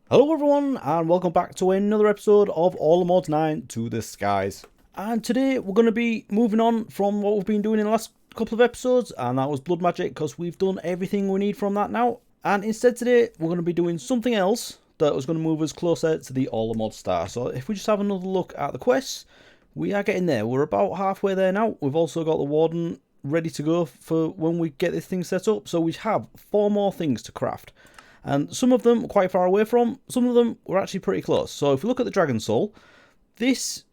Hello everyone and welcome back to another episode of All the Mods 9 to the Skies. And today we're going to be moving on from what we've been doing in the last couple of episodes, and that was blood magic, because we've done everything we need from that now. And instead today we're going to be doing something else that was going to move us closer to the All the Mods star. So if we just have another look at the quests, we are getting there. We're about halfway there now. We've also got the warden ready to go for when we get this thing set up. So we have 4 more things to craft. And some of them quite far away from, some of them were actually pretty close. So if we look at the Dragon Soul, this,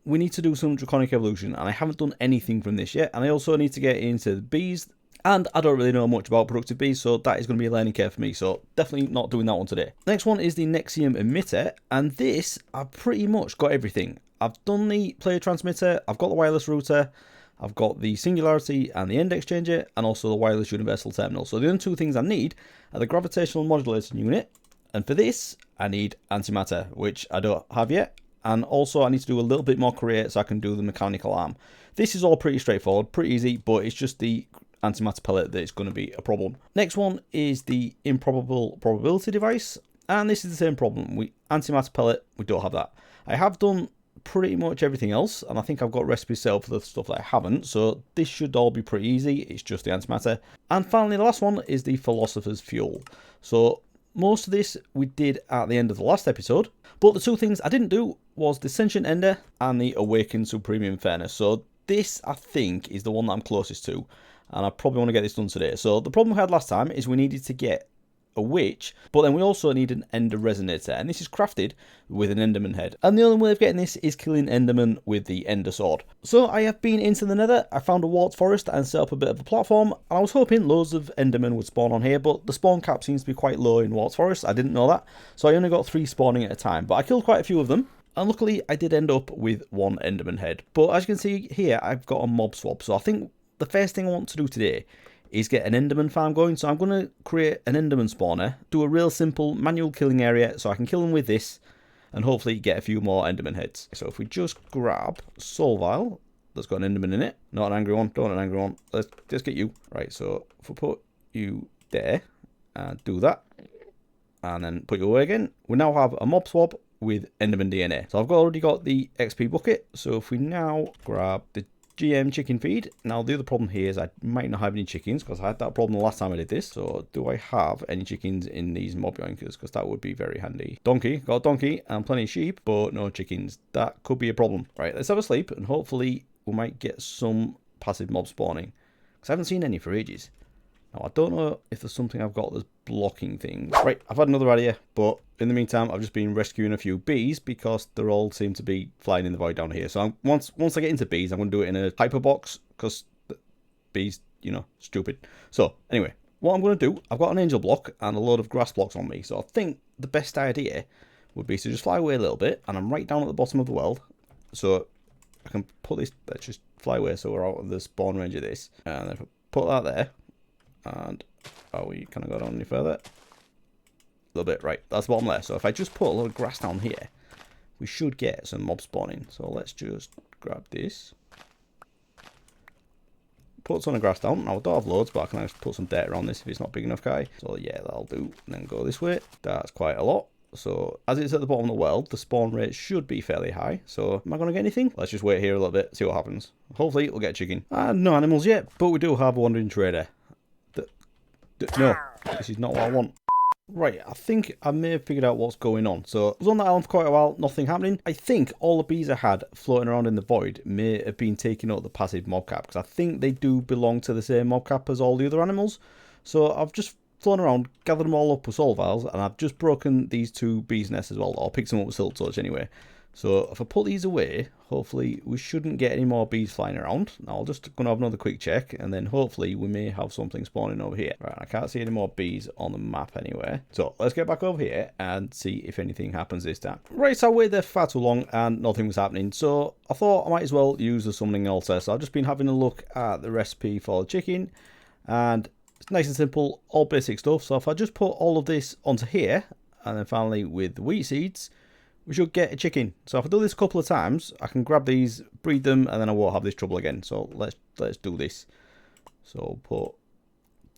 we need to do some Draconic Evolution, and I haven't done anything from this yet. And I also need to get into the bees, and I don't really know much about productive bees, so that is going to be a learning curve for me, so definitely not doing that one today. Next one is the Nexium Emitter, and this, I've pretty much got everything. I've done the player transmitter, I've got the wireless router, I've got the Singularity and the End Exchanger, and also the Wireless Universal Terminal. So the only 2 things I need are the Gravitational Modulating Unit, and for this, I need Antimatter, which I don't have yet, and also I need to do a little bit more create so I can do the Mechanical Arm. This is all pretty straightforward, pretty easy, but it's just the Antimatter Pellet that is going to be a problem. Next one is the Improbable Probability Device, and this is the same problem. Antimatter Pellet, we don't have that. I have done pretty much everything else, and I think I've got recipes set up for the stuff that I haven't, so this should all be pretty easy. It's just the antimatter. And finally, the last one is the Philosopher's Fuel. So most of this we did at the end of the last episode, but the 2 things I didn't do was the Sentient Ender and the Awakened Supremium Furnace. So this, I think, is the one that I'm closest to, and I probably want to get this done today. So the problem we had last time is we needed to get a witch, but then we also need an ender resonator, and this is crafted with an enderman head, and the only way of getting this is killing enderman with the ender sword. So I have been into the nether, I found a wart forest and set up a bit of a platform, and I was hoping loads of endermen would spawn on here, but the spawn cap seems to be quite low in wart forest. I didn't know that, so I only got 3 spawning at a time, but I killed quite a few of them, and luckily I did end up with 1 enderman head. But as you can see here, I've got a mob swap, so I think the first thing I want to do today is get an enderman farm going. So I'm going to create an enderman spawner, do a real simple manual killing area so I can kill them with this, and hopefully get a few more enderman heads. So if we just grab soul vial that's got an enderman in it, not an angry one, don't want an angry one, let's just get you. Right, so if we put you there and do that, and then put you away again, we now have a mob swap with enderman DNA. So I've already got the XP bucket, so if we now grab the GM chicken feed. Now the other problem here is I might not have any chickens, because I had that problem the last time I did this. So do I have any chickens in these mob yoinkers? Because that would be very handy. Donkey, got a donkey and plenty of sheep, but no chickens. That could be a problem. Right, let's have a sleep, and hopefully we might get some passive mob spawning, because I haven't seen any for ages. Now I don't know if there's something I've got that's blocking things. Right, I've had another idea, but in the meantime I've just been rescuing a few bees, because they all seem to be flying in the void down here. So once I get into bees, I'm going to do it in a hyper box, because bees, you know, stupid. So anyway, what I'm going to do, I've got an angel block and a load of grass blocks on me, so I think the best idea would be to just fly away a little bit, and I'm right down at the bottom of the world, so I can put this, let's just fly away so we're out of the spawn range of this, and if I put that there, and we kind of got on any further, a little bit, right, that's the bottom there. So if I just put a lot of grass down here, we should get some mob spawning. So let's just grab this, put some of the grass down. Now I don't have loads, but I can actually put some dirt around this if it's not big enough, guy. So yeah, that'll do. And then go this way. That's quite a lot. So as it's at the bottom of the world, the spawn rate should be fairly high. So am I going to get anything? Let's just wait here a little bit, see what happens. Hopefully we'll get a chicken. And no animals yet, but we do have a wandering trader. No, this is not what I want. Right, I think I may have figured out what's going on. So I was on that island for quite a while, nothing happening. I think all the bees I had floating around in the void may have been taking up the passive mob cap, because I think they do belong to the same mob cap as all the other animals. So I've just flown around, gathered them all up with soul vials, and I've just broken these 2 bees' nests as well. I'll pick them up with silk touch anyway. So if I put these away, hopefully we shouldn't get any more bees flying around. Now I'll just going to have another quick check, and then hopefully we may have something spawning over here. Right, I can't see any more bees on the map anywhere. So let's get back over here and see if anything happens this time. Right, so I waited there far too long and nothing was happening. So I thought I might as well use the summoning altar. So I've just been having a look at the recipe for the chicken, and it's nice and simple, all basic stuff. So if I just put all of this onto here, and then finally with the wheat seeds, we should get a chicken. So if I do this a couple of times, I can grab these, breed them, and then I won't have this trouble again. So let's do this. So put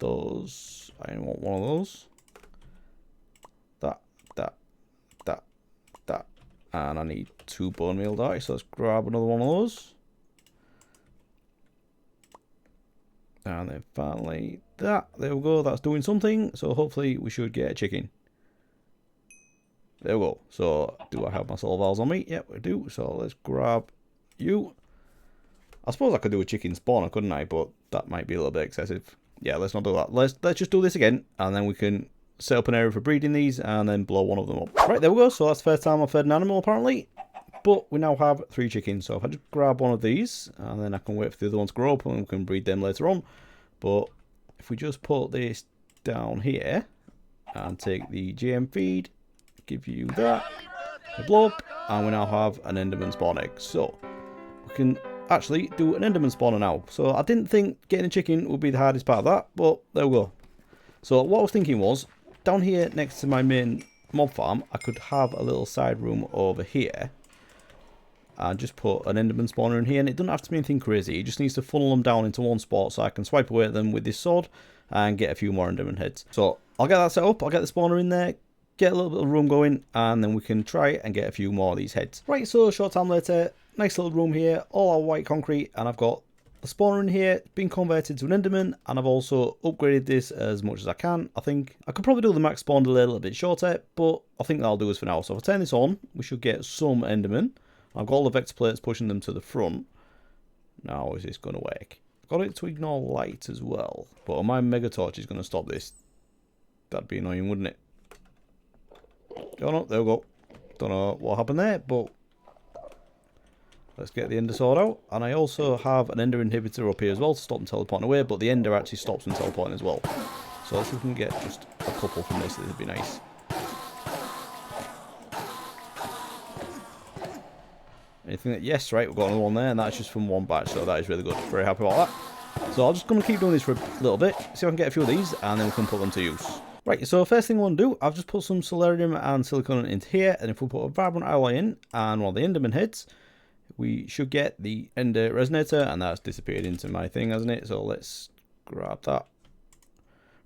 those, I want one of those. That, And I need 2 bone meal dye, so let's grab another one of those. And then finally that. There we go, that's doing something. So hopefully we should get a chicken. There we go. So do I have my soul vials on me? Yep, I do. So let's grab you. I suppose I could do a chicken spawner, couldn't I? But that might be a little bit excessive. Yeah, let's not do that. Let's just do this again, and then we can set up an area for breeding these and then blow one of them up. Right, there we go. So that's the first time I've fed an animal apparently. But we now have 3 chickens. So if I just grab one of these, and then I can wait for the other ones to grow up and we can breed them later on. But if we just put this down here and take the GM feed, give you that, blow up, and we now have an Enderman spawn egg. So we can actually do an Enderman spawner now. So I didn't think getting a chicken would be the hardest part of that, but there we go. So what I was thinking was, down here next to my main mob farm, I could have a little side room over here and just put an Enderman spawner in here, and it doesn't have to be anything crazy. It just needs to funnel them down into one spot so I can swipe away at them with this sword and get a few more Enderman heads. So I'll get that set up, I'll get the spawner in there, get a little bit of room going, and then we can try and get a few more of these heads. Right, so short time later, nice little room here, all our white concrete, and I've got the spawner in here, been converted to an Enderman, and I've also upgraded this as much as I can. I think I could probably do the max spawn delay a little bit shorter, but I think that'll do us for now. So if I turn this on, we should get some Enderman. I've got all the vector plates pushing them to the front. Now is this going to work? I've got it to ignore light as well, but my mega torch is going to stop this. That'd be annoying, wouldn't it? Oh no, there we go. Don't know what happened there, but let's get the ender sword out. And I also have an ender inhibitor up here as well to stop them teleporting away, but the ender actually stops them teleporting as well. So let's see if we can get just a couple from this. This would be nice. Anything that, yes, right, we've got another one there, and that's just from one batch, so that is really good. Very happy about that. So I'm just going to keep doing this for a little bit, see if I can get a few of these, and then we can put them to use. Right, so first thing I want to do, I've just put some solarium and silicon into here, and if we put a vibrant alloy in and one of the Enderman heads, we should get the ender resonator, and that's disappeared into my thing, hasn't it? So let's grab that.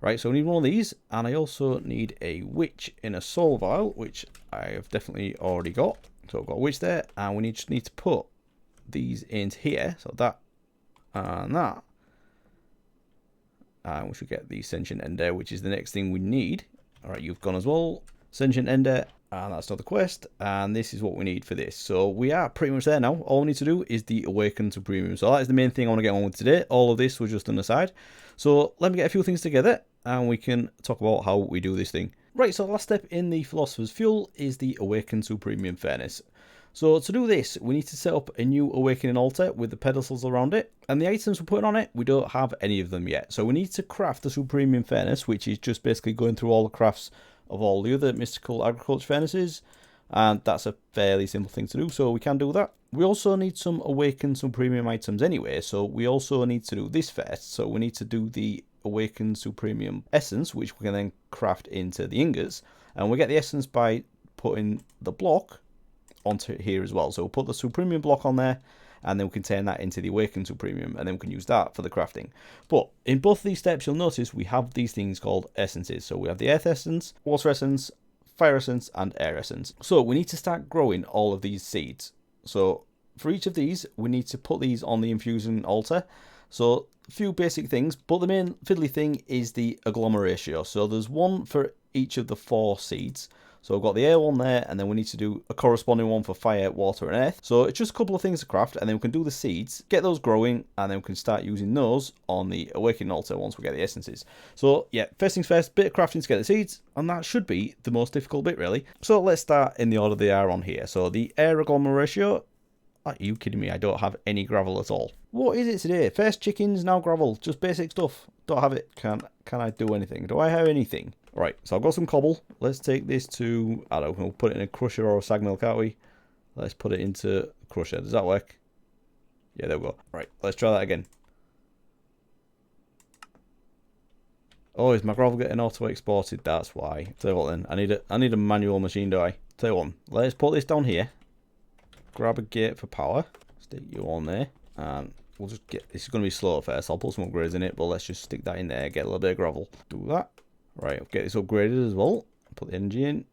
Right, so we need one of these, and I also need a witch in a soul vial, which I have definitely already got. So I've got a witch there, and we just need to put these into here, so that and that. And we should get the Sentient Ender, which is the next thing we need. Alright, you've gone as well. Sentient Ender, and that's another quest, and this is what we need for this. So we are pretty much there now. All we need to do is the Awaken Supremium. So that is the main thing I want to get on with today. All of this was just an aside. So let me get a few things together, and we can talk about how we do this thing. Right, so the last step in the Philosopher's Fuel is the Awaken Supremium Furnace. So to do this, we need to set up a new Awakening altar with the pedestals around it. And the items we're putting on it, we don't have any of them yet. So we need to craft the Supremium Furnace, which is just basically going through all the crafts of all the other mystical agriculture furnaces. And that's a fairly simple thing to do, so we can do that. We also need some Awakened Supremium items anyway, so we also need to do this first. So we need to do the Awakened Supremium Essence, which we can then craft into the ingots. And we get the essence by putting the block onto here as well. So we'll put the Supremium block on there, and then we can turn that into the Awakened Supremium, and then we can use that for the crafting. But in both of these steps, you'll notice we have these things called essences. So we have the Earth Essence, Water Essence, Fire Essence, and Air Essence. So we need to start growing all of these seeds. So for each of these, we need to put these on the infusion altar. So a few basic things, but the main fiddly thing is the agglomeratio. So there's one for each of the 4 seeds. So I've got the air one there, and then we need to do a corresponding one for fire, water, and earth. So it's just a couple of things to craft, and then we can do the seeds, get those growing, and then we can start using those on the Awakening altar once we get the essences. So yeah, first things first, bit of crafting to get the seeds, and that should be the most difficult bit really. So let's start in the order they are on here. So the air agglomeratio, are you kidding me? I don't have any gravel at all. What is it today? First chickens, now gravel, just basic stuff. Don't have it. Can I do anything? Do I have anything? Right, so I've got some cobble. Let's take this to, I don't know, we'll put it in a crusher or a sag mill, can't we? Let's put it into a crusher. Does that work? Yeah, there we go. Right, let's try that again. Oh, is my gravel getting auto-exported? That's why. Tell you what then, I need a manual machine, do I? Tell you what, let's put this down here. Grab a gate for power. Stick you on there. And we'll just get, this is going to be slow at first. I'll put some upgrades in it, but let's just stick that in there, get a little bit of gravel. Do that. Right, I'll get this upgraded as well. Put the energy in,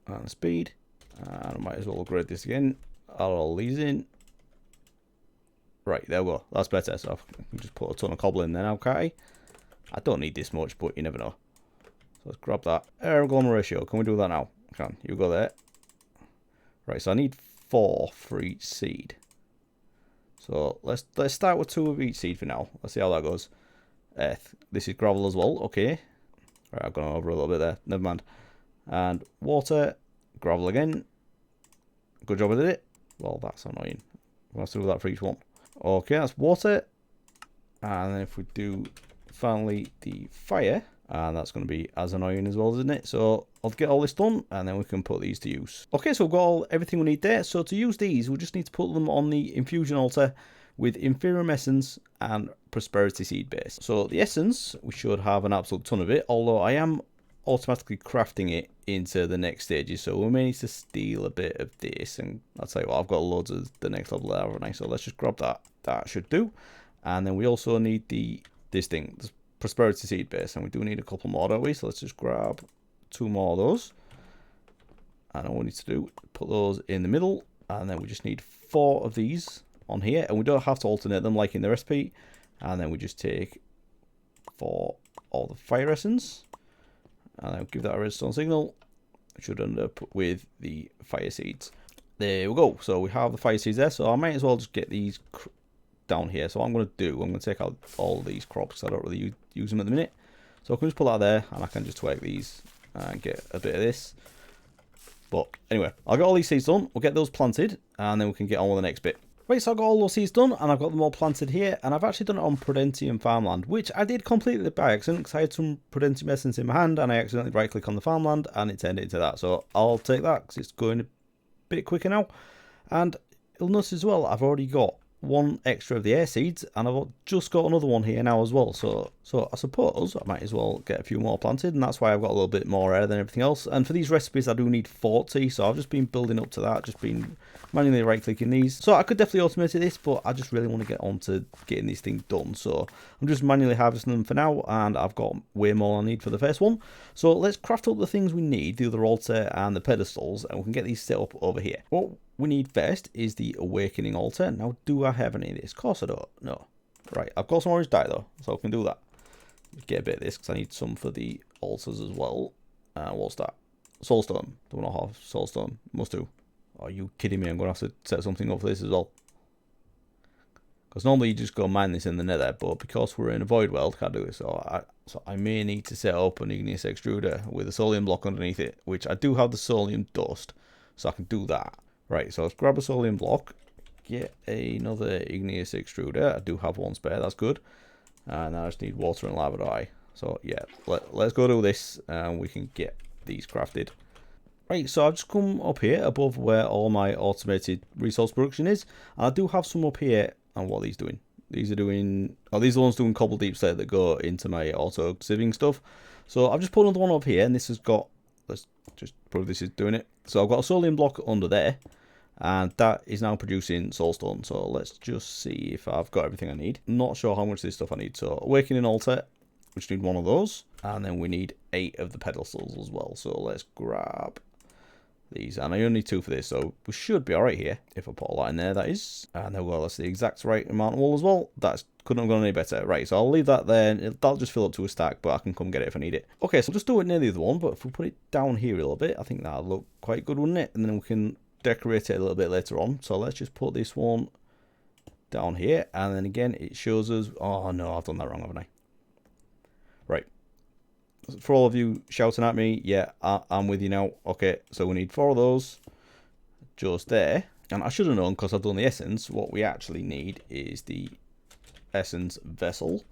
and the speed, And I might as well upgrade this again. Add all these in. Right, there we go. That's better. So I can just put a ton of cobble in there now, can't I don't need this much, but you never know. So let's grab that. Air-glom ratio. Can we do that now? Can. You go there. Right, so I need 4 for each seed. So let's start with 2 of each seed for now. Let's see how that goes. This is gravel as well. Okay. Right, I've gone over a little bit there. Never mind. And water. Gravel again. Good job I did it. Well, that's annoying. We'll have to do that for each one. Okay, that's water. And then if we do finally the fire, and that's going to be as annoying as well, isn't it? So I'll get all this done, and then we can put these to use. Okay, so we've got everything we need there. So to use these, we just need to put them on the infusion altar with inferior essence and prosperity seed base. So the essence, we should have an absolute ton of it, although I am automatically crafting it into the next stages, so we may need to steal a bit of this. And I'll tell you what, I've got loads of the next level there, haven't I? So let's just grab that. That should do. And then we also need this prosperity seed base, and we do need a couple more, don't we? So let's just grab 2 more of those, and all we need to do, put those in the middle, and then we just need 4 of these on here, and we don't have to alternate them like in the recipe. And then we just take 4 all the fire essence, and I'll give that a redstone signal. It should end up with the fire seeds. There we go. So we have the fire seeds there, so I might as well just get these down here. So what I'm going to do, I'm going to take out all these crops because I don't really use them at the minute. So I can just pull that there, and I can just twerk these and get a bit of this. But anyway, I'll get all these seeds done. We'll get those planted, and then we can get on with the next bit. Right, so I've got all those seeds done, and I've got them all planted here, and I've actually done it on Prudentium farmland, which I did completely by accident because I had some Prudentium essence in my hand, and I accidentally right-click on the farmland, and it turned it into that. So I'll take that because it's going a bit quicker now. And you'll notice as well, I've already got 1 extra of the air seeds, and I've just got another one here now as well. So I suppose I might as well get a few more planted, and that's why I've got a little bit more air than everything else. And for these recipes, I do need 40, so I've just been building up to that, just been manually right-clicking these. So I could definitely automate this, but I just really want to get on to getting these things done. So I'm just manually harvesting them for now, and I've got way more I need for the first one. So let's craft up the things we need, the other altar and the pedestals, and we can get these set up over here. What we need first is the awakening altar. Now, do I have any of this? Of course I don't. No. Right, I've got some orange dye though, so I can do that. Get a bit of this because I need some for the altars as well. What's that? Soulstone. Do I not have soulstone? Must do. Are you kidding me? I'm going to have to set something up for this as well. Because normally you just go mine this in the nether, but because we're in a void world, can't do it. So I may need to set up an igneous extruder with a solium block underneath it, which I do have the solium dust, so I can do that. Right, so let's grab a solium block, get another igneous extruder. I do have one spare, that's good. And I just need water and lava dye. So yeah, let's go do this, and we can get these crafted. Right, so I've just come up here above where all my automated resource production is. And I do have some up here. And what are these doing? These are doing... Oh, these are the ones doing cobble deep slate that go into my auto sieving stuff. So I've just put another one up here, and this has got... Let's just prove this is doing it. So I've got a solium block under there. And that is now producing soulstone. So let's just see if I've got everything I need. Not sure how much of this stuff I need. So awakening altar, we just need 1 of those. And then we need 8 of the pedestals as well. So let's grab... these, and I only need 2 for this, so we should be alright here if I put all that in there. That is, and there we go, that's the exact right amount of wool as well. That couldn't have gone any better. Right, so I'll leave that there, and that'll just fill up to a stack, but I can come get it if I need it. Okay, so I'll just do it near the other one, but if we put it down here a little bit, I think that'll look quite good, wouldn't it? And then we can decorate it a little bit later on. So let's just put this one down here, and then again it shows us... Oh no, I've done that wrong, haven't I? Right. For all of you shouting at me, yeah, I'm with you now. Okay, so we need 4 of those just there. And I should have known because I've done the essence. What we actually need is the essence vessel.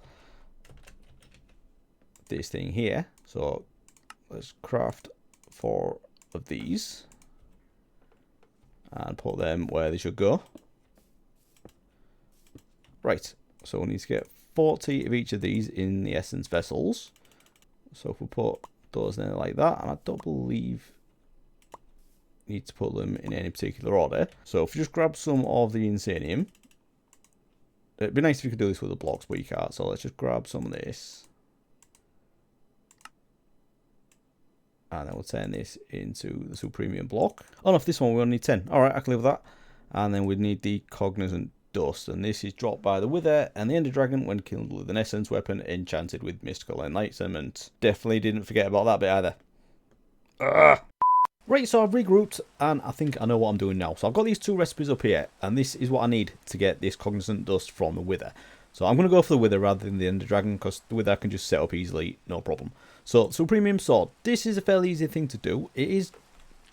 This thing here. So let's craft 4 of these and put them where they should go. Right, so we need to get 40 of each of these in the essence vessels. So if we put those in there like that, and I don't believe you need to put them in any particular order. So if you just grab some of the insanium, it'd be nice if you could do this with the blocks, but you can't. So let's just grab some of this. And then we'll turn this into the supremium block. Oh no, for this one we only need 10. Alright, I can live with that. And then we need the cognizant dust. And this is dropped by the wither and the ender dragon when killed with an essence weapon enchanted with mystical enlightenment. Definitely didn't forget about that bit either. Ugh. Right, so I've regrouped and I think I know what I'm doing now. So I've got these 2 recipes up here and this is what I need to get this cognizant dust from the wither. So I'm going to go for the wither rather than the ender dragon because the wither I can just set up easily, no problem. So supremium sword, this is a fairly easy thing to do. It is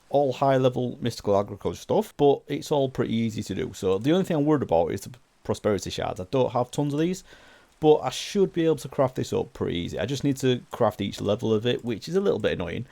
all high level mystical agriculture stuff, but it's all pretty easy to do. So the only thing I'm worried about is the prosperity shards. I don't have tons of these, but I should be able to craft this up pretty easy. I just need to craft each level of it, which is a little bit annoying.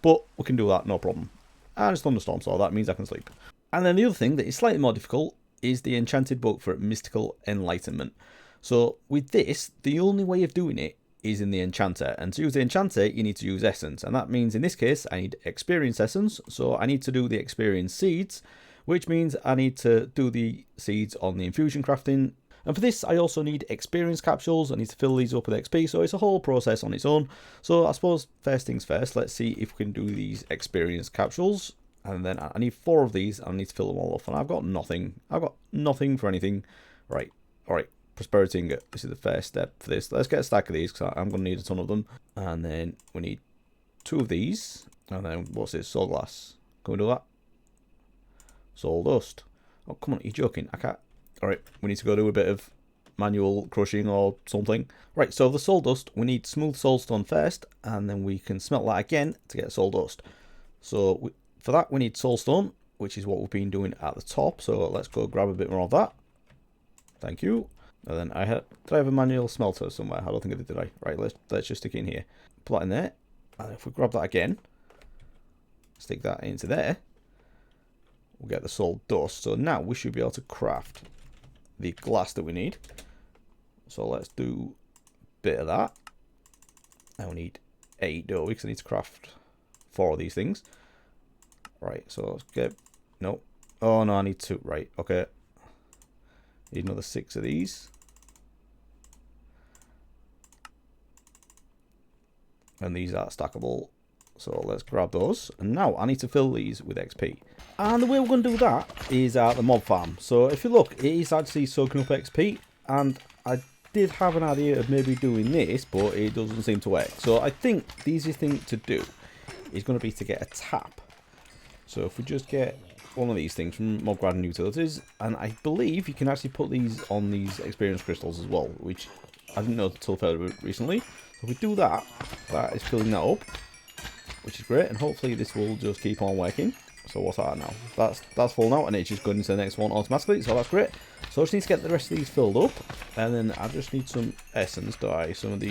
But we can do that, no problem. And it's thunderstorm, so that means I can sleep. And then the other thing that is slightly more difficult is the enchanted book for mystical enlightenment. So with this, the only way of doing it is in the enchanter. And to use the enchanter, you need to use essence. And that means in this case, I need experience essence. So I need to do the experience seeds, which means I need to do the seeds on the infusion crafting. And for this, I also need experience capsules. I need to fill these up with XP, so it's a whole process on its own. So I suppose first things first, let's see if we can do these experience capsules. And then I need 4 of these, and I need to fill them all up. And I've got nothing. I've got nothing for anything. Right, alright, prosperity ingot. This is the first step for this. Let's get a stack of these, because I'm going to need a ton of them. And then we need 2 of these. And then, what's this? Soul glass. Can we do that? Soul dust. Oh, come on, you're joking. I can't. Alright, we need to go do a bit of manual crushing or something. Right, so the soul dust, we need smooth soulstone first, and then we can smelt that again to get soul dust. So for that, we need soulstone, which is what we've been doing at the top. So let's go grab a bit more of that. Thank you. And then did I have a manual smelter somewhere? I don't think I did I? Right, let's just stick it in here. Put that in there. And if we grab that again, stick that into there, we'll get the soul dust. So now we should be able to craft the glass that we need. So let's do a bit of that. And we need 8, don't we? Because I need to craft 4 of these things. Right, so let's get... No. Oh, no, I need 2. Right, okay. Need another 6 of these. And these are stackable. So let's grab those. And now I need to fill these with XP. And the way we're going to do that is at the mob farm. So if you look, it is actually soaking up XP. And I did have an idea of maybe doing this, but it doesn't seem to work. So I think the easiest thing to do is going to be to get a tap. So if we just get one of these things from Mob Garden Utilities, and I believe you can actually put these on these experience crystals as well, which I didn't know until fairly recently. So if we do that, that is filling that up, which is great, and hopefully this will just keep on working. So what's that now? That's full now, and it's just going into the next one automatically, so that's great. So I just need to get the rest of these filled up, and then I just need some essence, and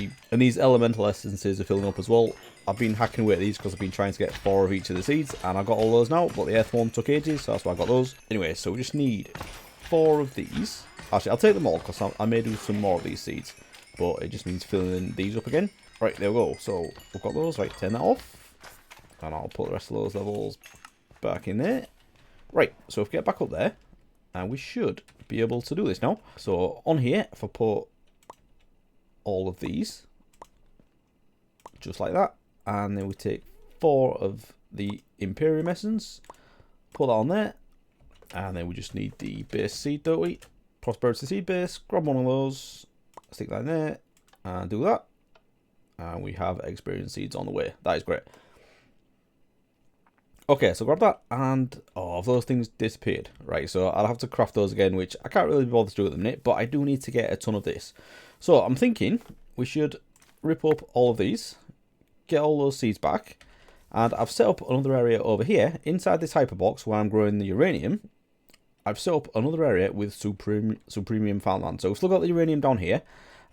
these elemental essences are filling up as well. I've been hacking away at these because I've been trying to get 4 of each of the seeds, and I've got all those now, but the earth one took ages, so that's why I got those. Anyway, so we just need 4 of these. Actually, I'll take them all, because I may do some more of these seeds, but it just means filling these up again. Right, there we go. So we've got those. Right, turn that off, and I'll put the rest of those levels back in there. Right, so if we get back up there, and we should be able to do this now. So on here, if I put all of these, just like that, and then we take 4 of the Imperium Essence, put that on there, and then we just need the base seed, don't we? Prosperity seed base, grab one of those, stick that in there, and do that. And we have experience seeds on the way. That is great. Okay, so grab that, and oh, those things disappeared. Right, so I'll have to craft those again, which I can't really be bothered to do at the minute, but I do need to get a ton of this. So I'm thinking we should rip up all of these, get all those seeds back, and I've set up another area over here, inside this hyperbox where I'm growing the uranium. I've set up another area with supremium farmland. So we've still got the uranium down here,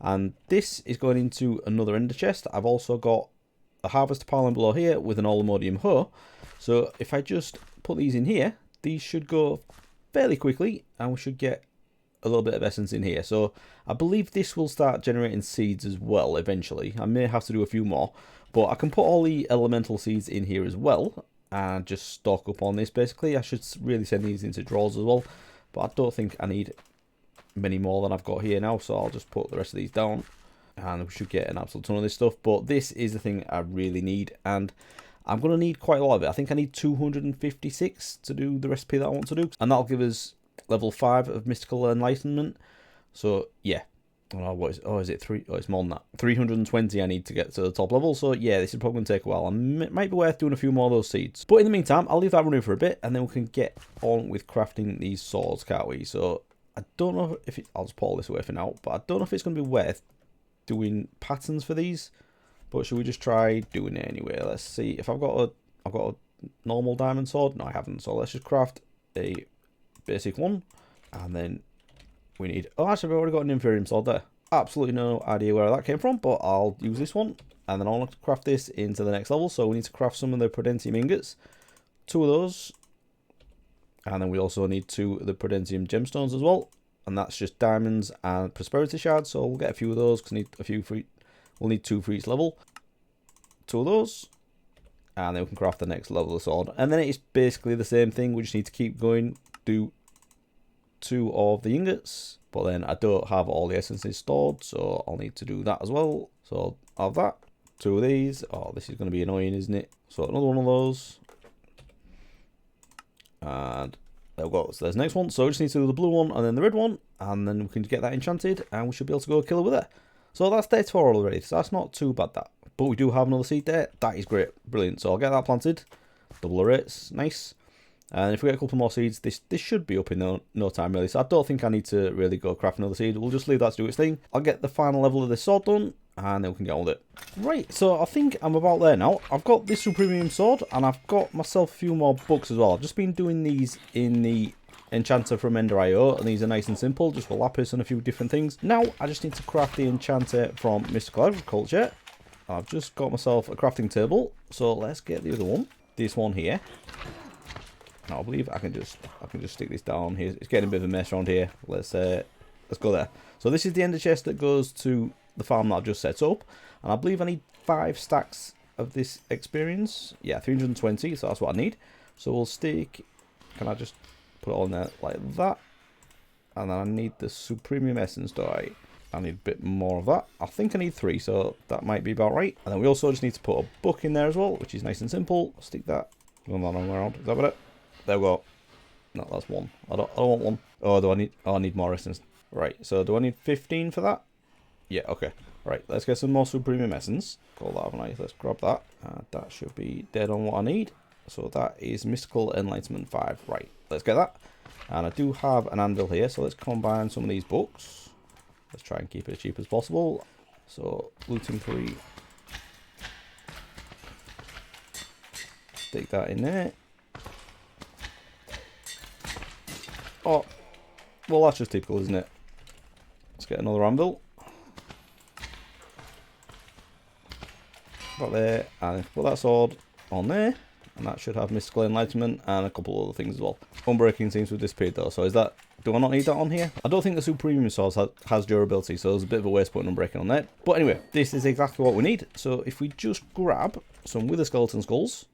and this is going into another ender chest. I've also got a harvester pile in below here with an aluminium hoe. So if I just put these in here, these should go fairly quickly, and we should get a little bit of essence in here. So I believe this will start generating seeds as well eventually. I may have to do a few more, but I can put all the elemental seeds in here as well and just stock up on this basically. I should really send these into drawers as well, but I don't think I need many more than I've got here now, so I'll just put the rest of these down, and we should get an absolute ton of this stuff. But this is the thing I really need, and I'm going to need quite a lot of it. I think I need 256 to do the recipe that I want to do. And that'll give us level 5 of mystical enlightenment. So, yeah. Oh, what is it? Oh, is it 3? Oh, it's more than that. 320 I need to get to the top level. So, yeah, this is probably going to take a while. It might be worth doing a few more of those seeds. But in the meantime, I'll leave that running for a bit. And then we can get on with crafting these swords, can't we? So, I don't know if I'll just put all this away for now. But I don't know if it's going to be worth doing patterns for these. But should we just try doing it anyway? Let's see. If I've got a normal diamond sword. No, I haven't. So, let's just craft a basic one. And then we need... Oh, actually, I've already got an inferior sword there. Absolutely no idea where that came from, but I'll use this one. And then I'll craft this into the next level. So we need to craft some of the Prudentium ingots. 2 of those. And then we also need 2 of the Prudentium gemstones as well. And that's just diamonds and prosperity shards. So we'll get a few of those because we'll need 2 for each level. 2 of those. And then we can craft the next level of sword. And then it's basically the same thing. We just need to keep going. Do 2 of the ingots, but then I don't have all the essences stored, so I'll need to do that as well. So I'll have that, 2 of these. Oh, this is going to be annoying, isn't it? So another one of those, and there we go. So there's the next one. So we just need to do the blue one and then the red one, and then we can get that enchanted, and we should be able to go kill it with it. So that's day 4 already. So that's not too bad, that. But we do have another seed there. That is great, brilliant. So I'll get that planted. Double the rates, nice. And if we get a couple more seeds, this should be up in no time, really. So I don't think I need to really go craft another seed. We'll just leave that to do its thing. I'll get the final level of this sword done, and then we can get on with it. Right, so I think I'm about there now. I've got this supremium sword, and I've got myself a few more books as well. I've just been doing these in the enchanter from Ender.io, and these are nice and simple, just for lapis and a few different things. Now, I just need to craft the enchanter from Mystical Agriculture. I've just got myself a crafting table, so let's get the other one. This one here. I believe I can just stick this down here. It's getting a bit of a mess around here. Let's go there. So this is the ender chest that goes to the farm that I've just set up, and I believe I need 5 stacks of this experience. Yeah, 320. So that's what I need. So we'll stick. Can I just put it on there like that? And then I need the supremium essence. Do I? I need a bit more of that. I think I need 3, so that might be about right. And then we also just need to put a book in there as well, which is nice and simple. I'll stick that. Run that on around. Is that about it? There we go. No, that's 1. I don't want 1. Oh, I need more essence. Right, so do I need 15 for that? Yeah, okay. Right, let's get some more supremium essence. Call that nice. Let's grab that. That should be dead on what I need. So that is mystical enlightenment 5. Right, let's get that. And I do have an anvil here, so let's combine some of these books. Let's try and keep it as cheap as possible. So gluten free. Stick that in there. Oh, well, that's just typical, isn't it? Let's get another anvil. About there, and put that sword on there, and that should have mystical enlightenment and a couple other things as well. Unbreaking seems to have disappeared though, so is that... Do I not need that on here? I don't think the supremium sword has durability, so there's a bit of a waste putting unbreaking on there. But anyway, this is exactly what we need. So if we just grab some wither skeleton skulls,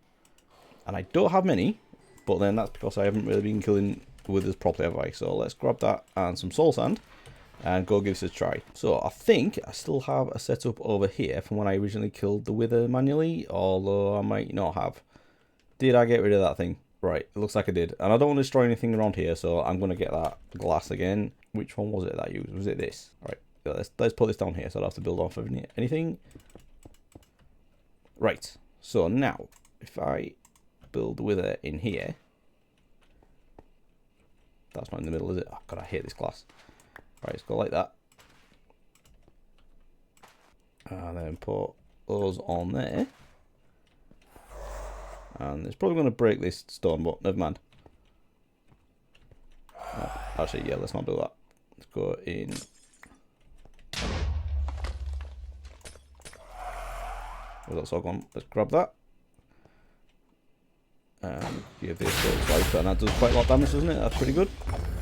and I don't have many, but then that's because I haven't really been killing withers properly, have I? So let's grab that and some soul sand and go give this a try. So I think I still have a setup over here from when I originally killed the wither manually, although I might not have. Did I get rid of that thing? Right, it looks like I did. And I don't want to destroy anything around here, so I'm going to get that glass again. Which one was it that I used? Was it this? Alright, let's put this down here so I don't have to build off of anything. Right, so now, if I build the wither in here... That's not in the middle, is it? Oh, God, I hate this glass. Right, let's go like that. And then put those on there. And it's probably going to break this stone, but never mind. Oh, actually, yeah, let's not do that. Let's go in. Where's that sog on? Let's grab that. And give this a swipe, and that does quite a lot of damage, doesn't it? That's pretty good.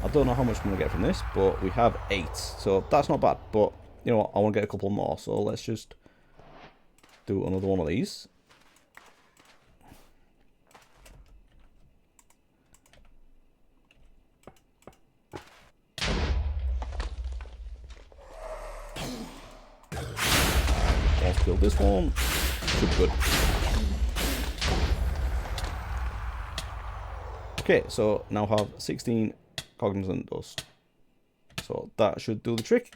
I don't know how much I'm going to get from this, but we have 8. So that's not bad, but you know what? I want to get a couple more, so let's just do another one of these. Let's build this one. Should be good. Okay, so now have 16 cognizant dust. So that should do the trick.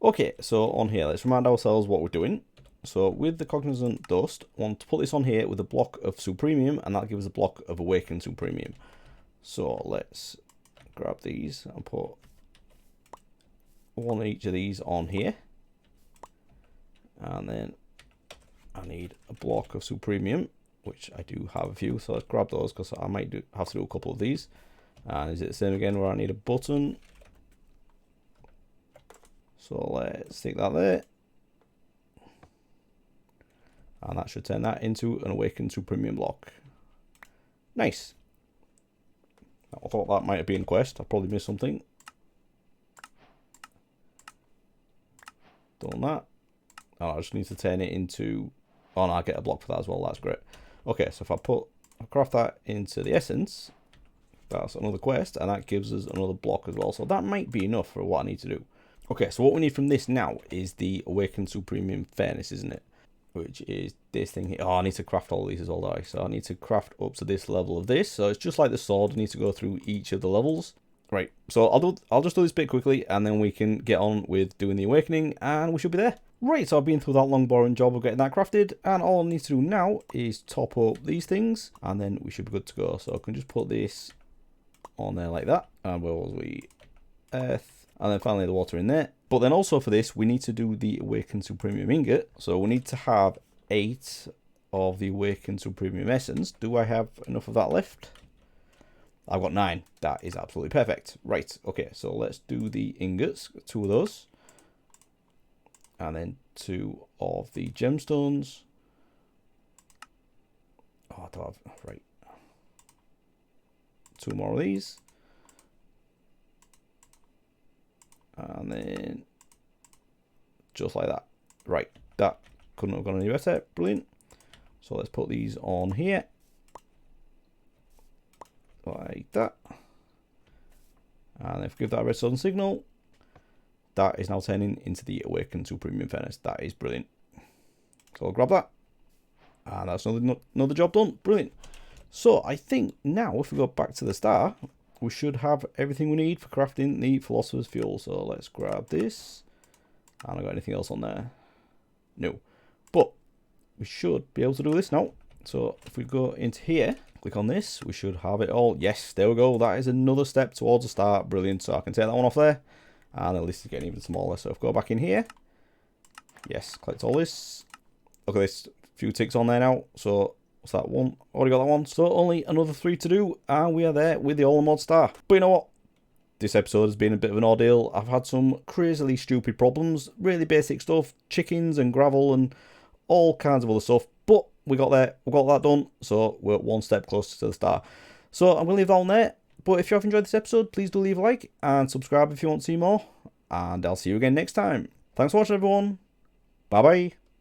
Okay, so on here, let's remind ourselves what we're doing. So with the cognizant dust, I want to put this on here with a block of supremium, and that'll give us a block of awakened supremium. So let's grab these and put one of each of these on here. And then I need a block of supremium, which I do have a few. So let's grab those because I might have to do a couple of these. And is it the same again where I need a button? So let's stick that there. And that should turn that into an awakened supremium block. Nice. I thought that might have been a quest. I probably missed something. Done that. Oh, I just need to turn it into... Oh, no, I get a block for that as well. That's great. Okay, so if I craft that into the essence, that's another quest, and that gives us another block as well. So that might be enough for what I need to do. Okay, so what we need from this now is the awakened supremium furnace, isn't it? Which is this thing here. Oh, I need to craft all these as well, do I? So I need to craft up to this level of this. So it's just like the sword. I need to go through each of the levels. Right, so I'll just do this bit quickly, and then we can get on with doing the awakening, and we should be there. Right, so I've been through that long boring job of getting that crafted, and all I need to do now is top up these things, and then we should be good to go. So I can just put this on there like that, and where was we? Earth, and then finally the water in there. But then also for this, we need to do the awakened supremium ingot. So we need to have 8 of the awakened supremium essence. Do I have enough of that left? I've got 9. That is absolutely perfect. Right, okay, so let's do the ingots, 2 of those. And then 2 of the gemstones. Oh, I don't have, right. 2 more of these. And then just like that. Right, that couldn't have gone any better. Brilliant. So let's put these on here like that, and if we give that a redstone signal, that is now turning into the awakened supremium furnace. That is brilliant. So I'll grab that, and that's another job done. Brilliant. So I think now if we go back to the start, we should have everything we need for crafting the philosopher's fuel. So let's grab this. And I got anything else on there? No. But we should be able to do this now. So if we go into here, click on this, we should have it all. Yes, there we go. That is another step towards the start. Brilliant. So I can take that one off there. And the list is getting even smaller. So if we go back in here, yes, collect all this. Look at this, few ticks on there now. So what's that one? Already got that one. So only another 3 to do, and we are there with the all-in-mod star. But you know what? This episode has been a bit of an ordeal. I've had some crazily stupid problems, really basic stuff, chickens and gravel and all kinds of other stuff. But we got there, we got that done, so we're 1 step closer to the star. So I'm going to leave that on there. But if you have enjoyed this episode, please do leave a like and subscribe if you want to see more. And I'll see you again next time. Thanks for watching, everyone. Bye-bye.